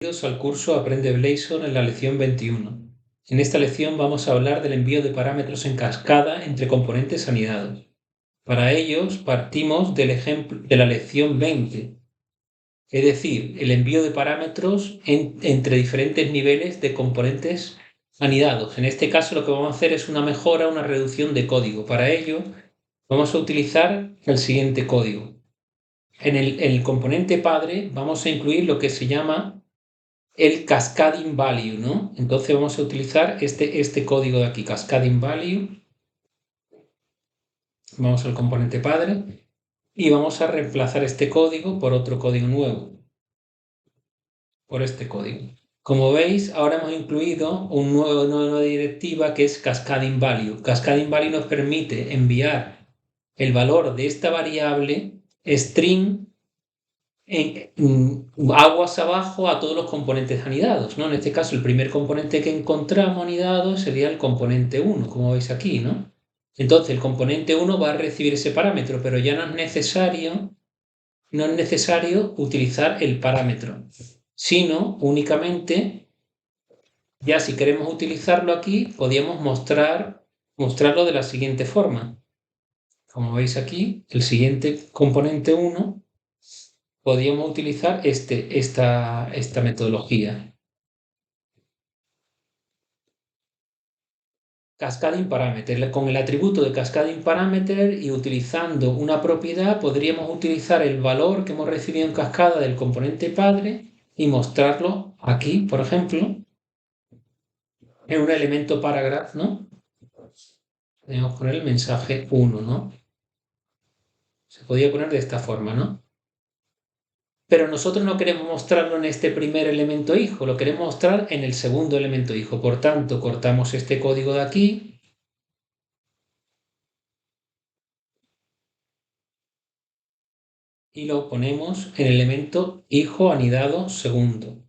Bienvenidos al curso Aprende Blazor en la lección 21. En esta lección vamos a hablar del envío de parámetros en cascada entre componentes anidados. Para ellos partimos del ejemplo de la lección 20, es decir, el envío de parámetros entre diferentes niveles de componentes anidados. En este caso lo que vamos a hacer es una mejora, una reducción de código. Para ello vamos a utilizar el siguiente código. En el componente padre vamos a incluir lo que se llama el cascading value, ¿no? Entonces vamos a utilizar este código de aquí, cascading value. Vamos al componente padre y vamos a reemplazar este código por otro código nuevo, por este código. Como veis, ahora hemos incluido una nueva directiva que es cascading value. Cascading value nos permite enviar el valor de esta variable string aguas abajo a todos los componentes anidados, ¿no? En este caso, el primer componente que encontramos anidado sería el componente 1, como veis aquí, ¿no? Entonces, el componente 1 va a recibir ese parámetro, pero ya no es necesario utilizar el parámetro, sino únicamente, ya si queremos utilizarlo aquí, podríamos mostrarlo de la siguiente forma. Como veis aquí, el siguiente componente 1 podríamos utilizar esta metodología. Cascading parameter. Con el atributo de cascading parameter y utilizando una propiedad podríamos utilizar el valor que hemos recibido en cascada del componente padre y mostrarlo aquí, por ejemplo, en un elemento paragraph, ¿no? Podemos poner el mensaje 1, ¿no? Se podría poner de esta forma, ¿no? Pero nosotros no queremos mostrarlo en este primer elemento hijo, lo queremos mostrar en el segundo elemento hijo. Por tanto, cortamos este código de aquí y lo ponemos en el elemento hijo anidado segundo.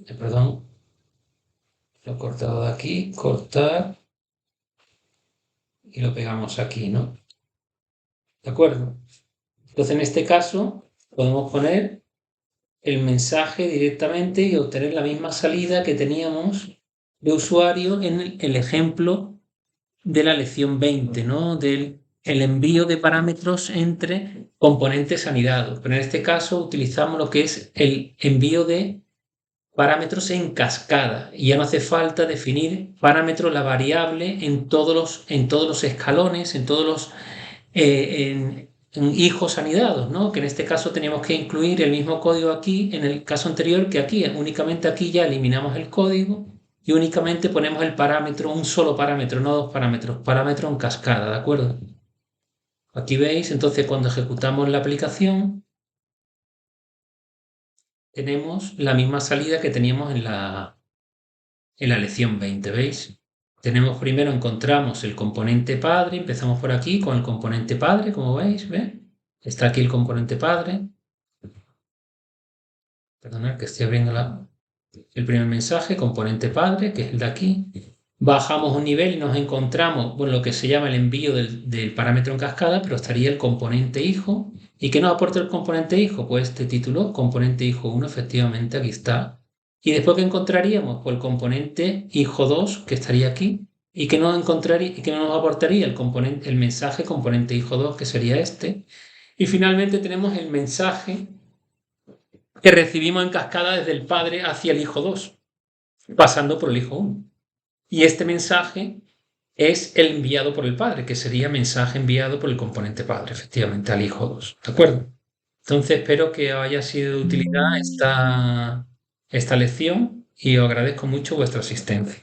Perdón, lo he cortado de aquí, cortar y lo pegamos aquí, ¿no? ¿De acuerdo? Entonces, en este caso, podemos poner el mensaje directamente y obtener la misma salida que teníamos de usuario en el ejemplo de la lección 20, ¿no? Del el envío de parámetros entre componentes anidados. Pero en este caso utilizamos lo que es el envío de parámetros en cascada y ya no hace falta definir parámetros, la variable en todos los escalones, en todos los en hijos anidados, ¿no? Que en este caso teníamos que incluir el mismo código aquí, en el caso anterior que aquí. Únicamente aquí ya eliminamos el código y únicamente ponemos el parámetro, un solo parámetro, no dos parámetros, parámetro en cascada, ¿de acuerdo? Aquí veis, entonces cuando ejecutamos la aplicación tenemos la misma salida que teníamos en la lección 20, ¿veis? Encontramos el componente padre, empezamos por aquí con el componente padre, como veis, ¿ve? Está aquí el componente padre. Perdonad que estoy abriendo el primer mensaje, componente padre, que es el de aquí. Bajamos un nivel y nos encontramos con lo que se llama el envío del parámetro en cascada, pero estaría el componente hijo. ¿Y qué nos aporta el componente hijo? Pues este título, componente hijo 1, efectivamente, aquí está. Y después que encontraríamos pues el componente hijo 2, que estaría aquí, y que nos aportaría el mensaje componente hijo 2, que sería este. Y finalmente tenemos el mensaje que recibimos en cascada desde el padre hacia el hijo 2, pasando por el hijo 1. Y este mensaje es el enviado por el padre, que sería mensaje enviado por el componente padre, efectivamente, al hijo 2. ¿De acuerdo? Entonces espero que os haya sido de utilidad esta lección y os agradezco mucho vuestra asistencia.